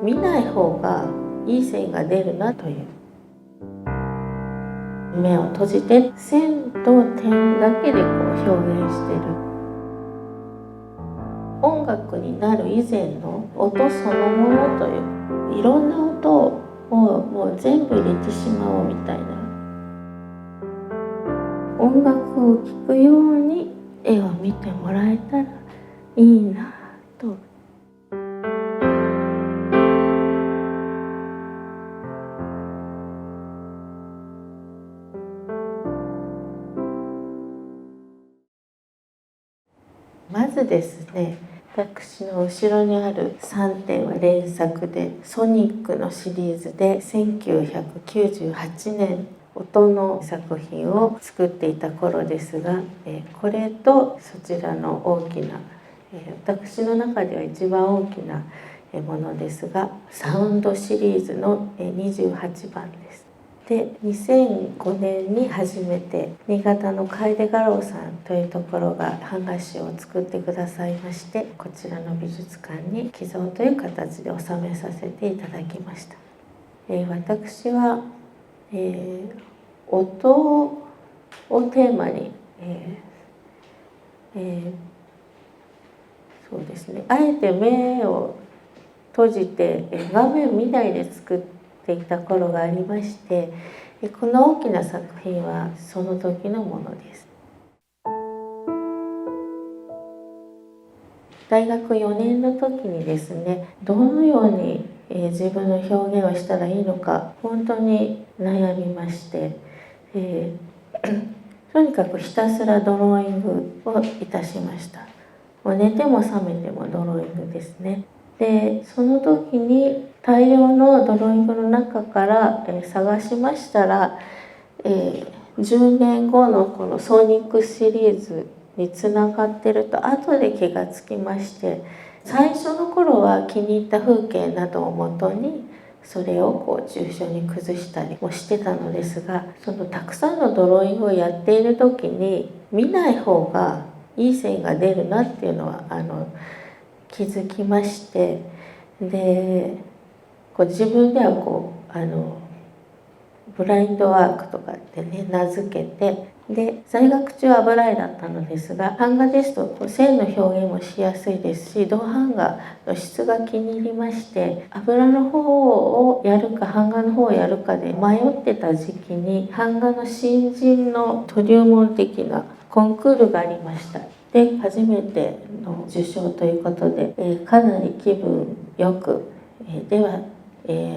見ない方がいい線が出るなという。目を閉じて線と点だけで表現してる。音楽になる以前の音そのものという、いろんな音をもう全部入れてしまおうみたいな、音楽を聴くように絵を見てもらえたらいいなと。まずですね、私の後ろにある3点は連作で、ソニックのシリーズで1998年音の作品を作っていた頃ですが、これとそちらの大きな、私の中では一番大きなものですが、サウンドシリーズの28番です。で、2005年に初めて新潟の楓画廊さんというところが版画集を作ってくださいまして、こちらの美術館に寄贈という形で収めさせていただきました。私は、音をテーマに、そうですね、あえて目を閉じて画面見ないで作っていた頃がありまして、この大きな作品はその時のものです。大学4年の時にですね、どのように自分の表現をしたらいいのか本当に悩みまして、とにかくひたすらドローイングをいたしました。もう寝ても覚めてもドローイングですね。で、その時に大量のドローイングの中から、探しましたら、10年後のこのソニックシリーズにつながってると後で気がつきまして、最初の頃は気に入った風景などをもとにそれを抽象に崩したりもしてたのですが、そのたくさんのドローイングをやっている時に見ない方がいい線が出るなっていうのは気づきまして、で自分ではブラインドワークとかってね名付けて、で在学中は油絵だったのですが、版画ですと線の表現もしやすいですし、銅版画の質が気に入りまして、油の方をやるか版画の方をやるかで迷ってた時期に、版画の新人の登竜門的なコンクールがありました。で初めての受賞ということで、かなり気分よく、では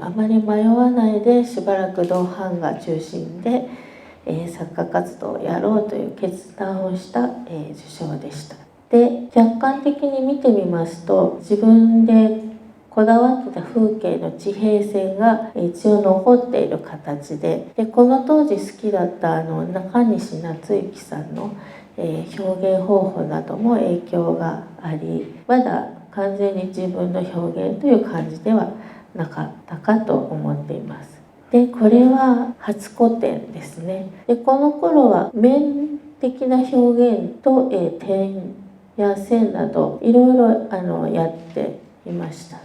あまり迷わないでしばらく銅版画中心で、作家活動をやろうという決断をした、受賞でした。で客観的に見てみますと、自分でこだわってた風景の地平線が一応残っている形で、この当時好きだった中西夏之さんの、表現方法なども影響があり、まだ完全に自分の表現という感じではなかったかと思っています。でこれは初個展ですね。でこの頃は面的な表現と、点や線などいろいろやっていました。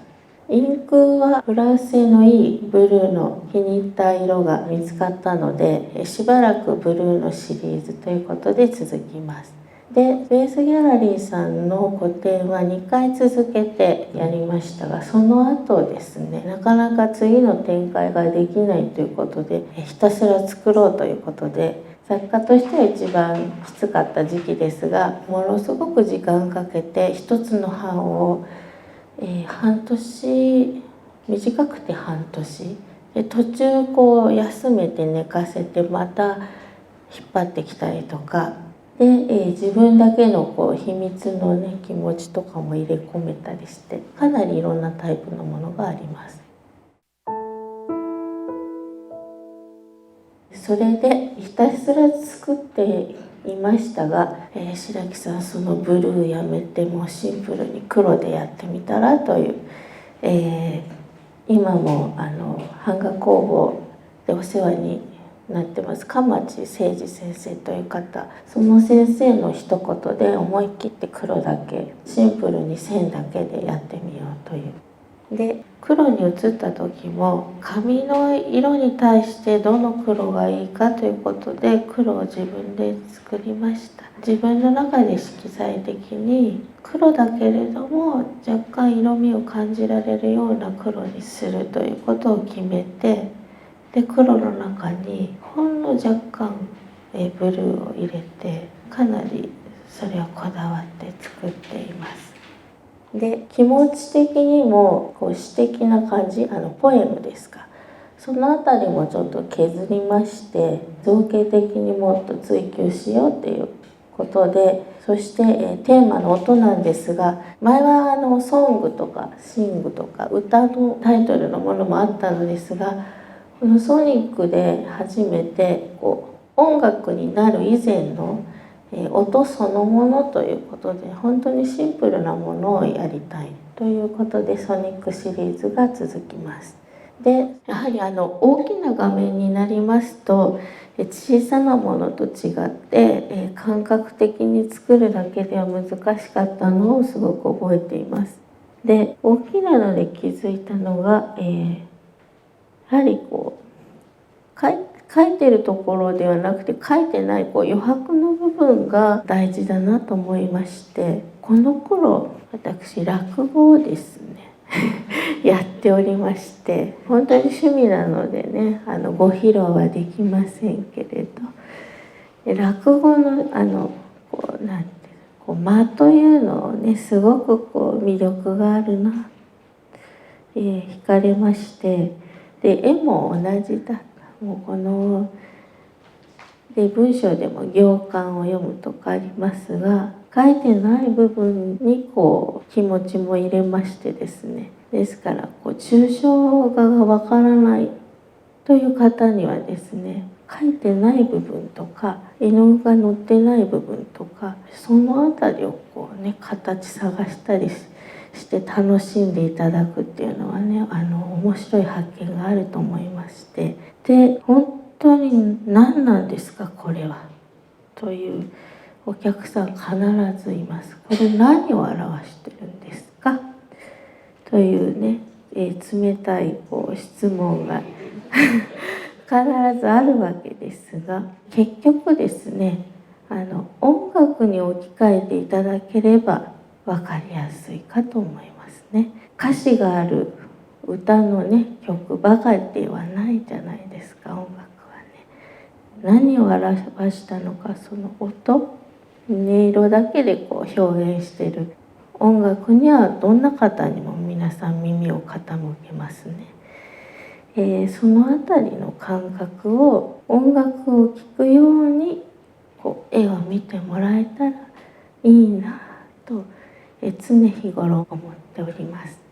インクはフランス製のいいブルーの気に入った色が見つかったので、しばらくブルーのシリーズということで続きます。でベースギャラリーさんの個展は2回続けてやりましたが、その後ですね、なかなか次の展開ができないということで、ひたすら作ろうということで、作家としては一番きつかった時期ですが、ものすごく時間かけて一つの版を、半年、短くて半年で、途中休めて寝かせてまた引っ張ってきたりとかで、自分だけの秘密のね気持ちとかも入れ込めたりして、かなりいろんなタイプのものがあります。それでひたすら作っていましたが、白木さんそのブルーやめてもうシンプルに黒でやってみたらという、今も版画工房でお世話になってます鎌地誠二先生という方、その先生の一言で思い切って黒だけシンプルに線だけでやってみようというで黒に移った時も紙の色に対してどの黒がいいかということで黒を自分で作りました。自分の中で色彩的に黒だけれども若干色味を感じられるような黒にするということを決めて、で黒の中にほんの若干ブルーを入れて、かなりそれをこだわって作っています。で気持ち的にもこう詩的な感じ、ポエムですか、そのあたりもちょっと削りまして、造形的にもっと追求しようっていうことで、そして、テーマの音なんですが、前はソングとかシングとか歌のタイトルのものもあったのですが、このソニックで初めて音楽になる以前の音そのものということで、本当にシンプルなものをやりたいということでソニックシリーズが続きます。でやはり大きな画面になりますと小さなものと違って感覚的に作るだけでは難しかったのをすごく覚えています。で大きなので気づいたのが、やはり書いてるところではなくて書いてない余白の部分が大事だなと思いまして、この頃私落語をですねやっておりまして、本当に趣味なのでねご披露はできませんけれど、落語のなんて間というのをねすごく魅力があるな、惹かれまして、で絵も同じだった。もうで文章でも行間を読むとかありますが、書いてない部分に気持ちも入れましてですね、ですから抽象画がわからないという方にはですね、書いてない部分とか絵の具が載ってない部分とか、そのあたりを形探したりして楽しんでいただくっていうのはね、面白い発見があると思いまして、で本当に何なんですかこれはというお客さん必ずいます。これ何を表してるんですかというね、冷たい質問が必ずあるわけですが、結局ですね音楽に置き換えていただければ分かりやすいかと思いますね。歌詞がある歌のね曲ばかりではないじゃないですか。音楽はね何を表したのか、その音音色だけで表現している音楽にはどんな方にも皆さん耳を傾けますね。そのあたりの感覚を音楽を聴くように絵を見てもらえたらいいなと常日頃思っております。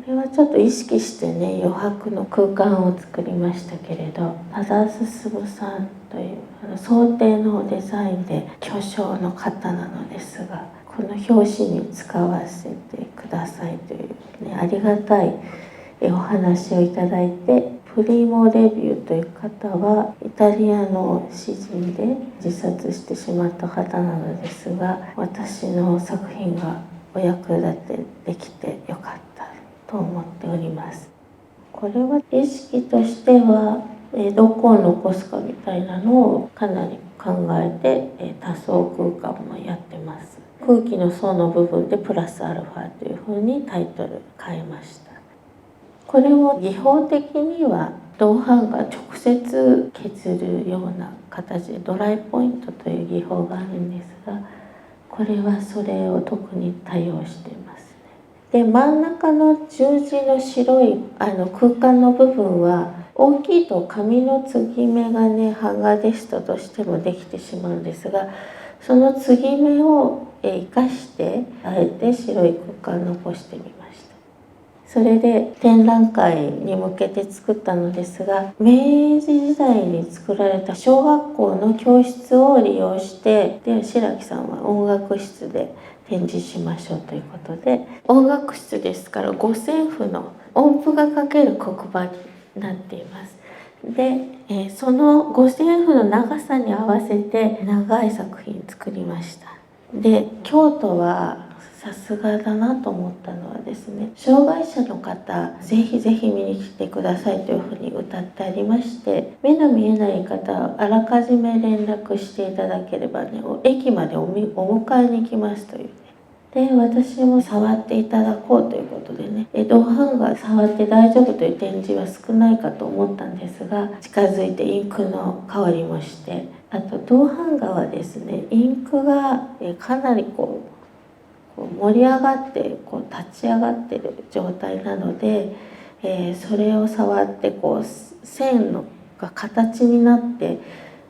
これはちょっと意識してね余白の空間を作りましたけれど、田澤進さんという装丁のデザインで巨匠の方なのですが、この表紙に使わせてくださいという、ね、ありがたいお話をいただいて、プリモ・レビューという方はイタリアの詩人で自殺してしまった方なのですが、私の作品がお役立てできてよかったと思っております。これは意識としてはどこを残すかみたいなのをかなり考えて多層空間もやってます。空気の層の部分でプラスアルファというふうにタイトル変えました。これを技法的には銅版が直接削るような形でドライポイントという技法があるんですが、これはそれを特に多用していますね。で真ん中の十字の白い空間の部分は大きいと紙の継ぎ目がね版画テストとしてもできてしまうんですが、その継ぎ目を生かしてあえて白い空間を残してみました。それで展覧会に向けて作ったのですが、明治時代に作られた小学校の教室を利用して、で白木さんは音楽室で展示しましょうということで、音楽室ですから五線譜の音符が書ける黒板になっています。で、その五線譜の長さに合わせて長い作品作りました。で、京都はさすがだなと思ったのはですね、障害者の方ぜひぜひ見に来てくださいというふうに歌ってありまして、目の見えない方はあらかじめ連絡していただければね、駅までお迎えに来ますというね。で、私も触っていただこうということでね、銅版画触って大丈夫という展示は少ないかと思ったんですが、近づいてインクの香りもして、あと銅版画はですね、インクがかなり盛り上がって立ち上がっている状態なので、それを触って線が形になって、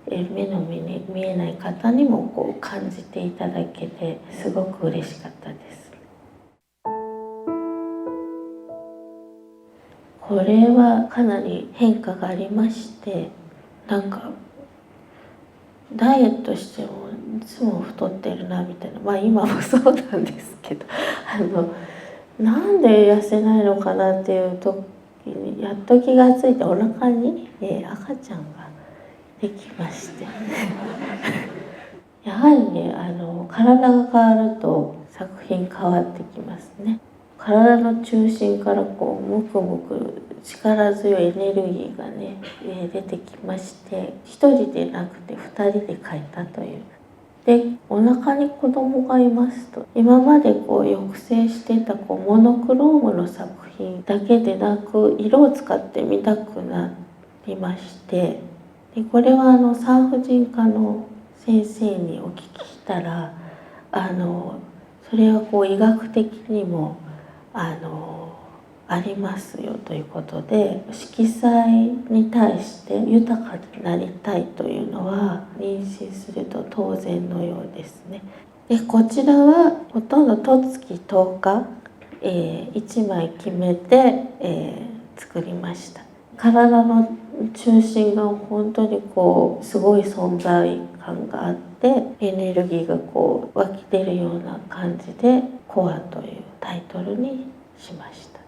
目の見えない方にも感じていただけてすごく嬉しかったです。これはかなり変化がありまして、なんかダイエットしてもいつも太ってるなみたいな、今もそうなんですけどなんで痩せないのかなっていう時にやっと気がついて、お腹に、赤ちゃんができましてやはりね、体が変わると作品変わってきますね。体の中心からむくむく力強いエネルギーがね、出てきまして、一人でなくて二人で描いたという。で、お腹に子供がいますと、今まで抑制していたモノクロームの作品だけでなく、色を使って見たくなりまして、でこれは産婦人科の先生にお聞きしたら、それは医学的にもありますよということで、色彩に対して豊かになりたいというのは妊娠すると当然のようですね。でこちらはほとんど十月10日、1枚決めて、作りました。体の中心が本当にすごい存在感があって、エネルギーが湧き出るような感じで「コア」というタイトルにしました。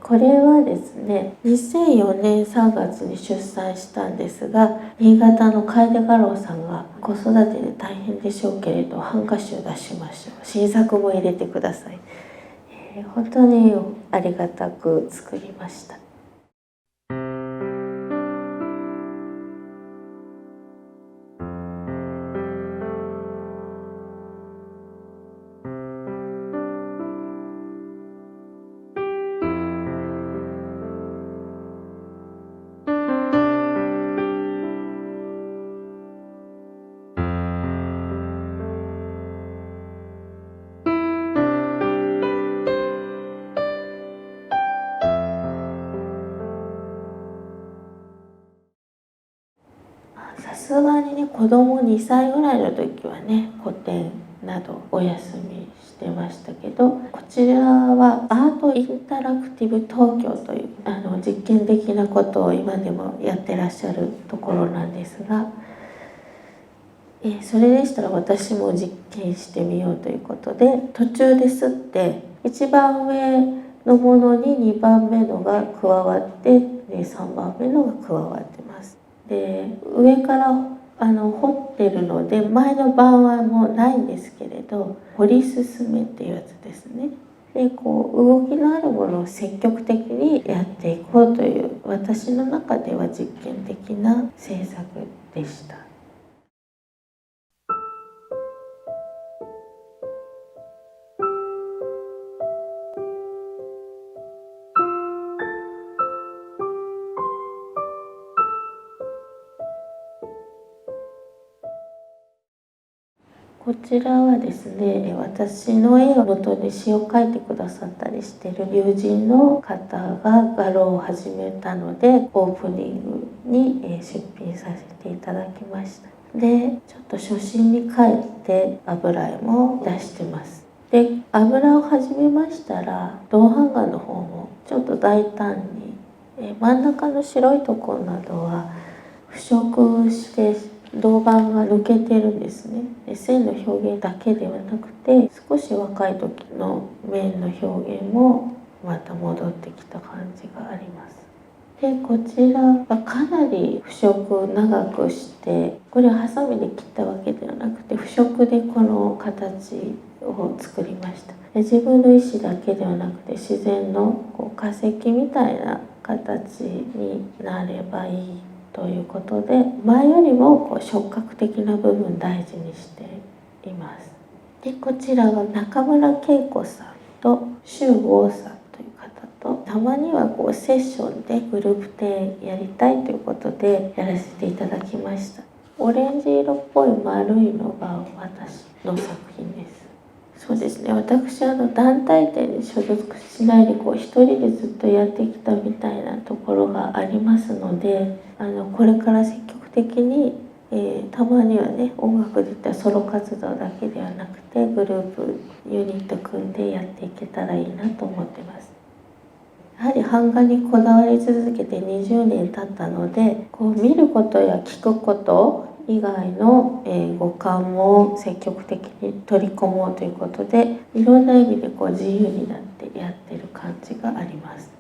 これはですね、2004年3月に出産したんですが、新潟の楓画廊さんが子育てで大変でしょうけれど版画集出しましょう、新作も入れてください、本当にありがたく作りました。さすがにね、子供2歳ぐらいの時はね、古典などお休みしてましたけど、こちらはアートインタラクティブ東京という実験的なことを今でもやってらっしゃるところなんですが、それでしたら私も実験してみようということで、途中ですって一番上のものに2番目のが加わって、3番目のが加わってます。で上から彫ってるので前の版はもうないんですけれど、彫り進めっていうやつですね。で動きのあるものを積極的にやっていこうという、私の中では実験的な制作でした。こちらはですね、私の絵を元に詩を書いてくださったりしている友人の方が画廊を始めたので、オープニングに出品させていただきました。でちょっと初心に帰って油絵も出してます。で油を始めましたら銅版画の方もちょっと大胆に真ん中の白いところなどは腐食して銅板が抜けてるんですね。で線の表現だけではなくて少し若い時の面の表現もまた戻ってきた感じがあります。でこちらはかなり腐食を長くして、これはハサミで切ったわけではなくて腐食でこの形を作りました。で自分の意思だけではなくて自然の化石みたいな形になればいいということで、前よりも触覚的な部分大事にしています。でこちらは中村恵子さんと周郷さんという方と、たまにはセッションでグループ展やりたいということでやらせていただきました。オレンジ色っぽい丸いのが私の作品です。そうですね、私団体展に所属しないで一人でずっとやってきたみたいなところがありますので、これから積極的に、たまにはね、音楽でいったらソロ活動だけではなくてグループユニット組んでやっていけたらいいなと思ってます。やはり版画にこだわり続けて20年経ったので、見ることや聞くこと以外の五感も積極的に取り込もうということで、いろんな意味で自由になってやってる感じがあります。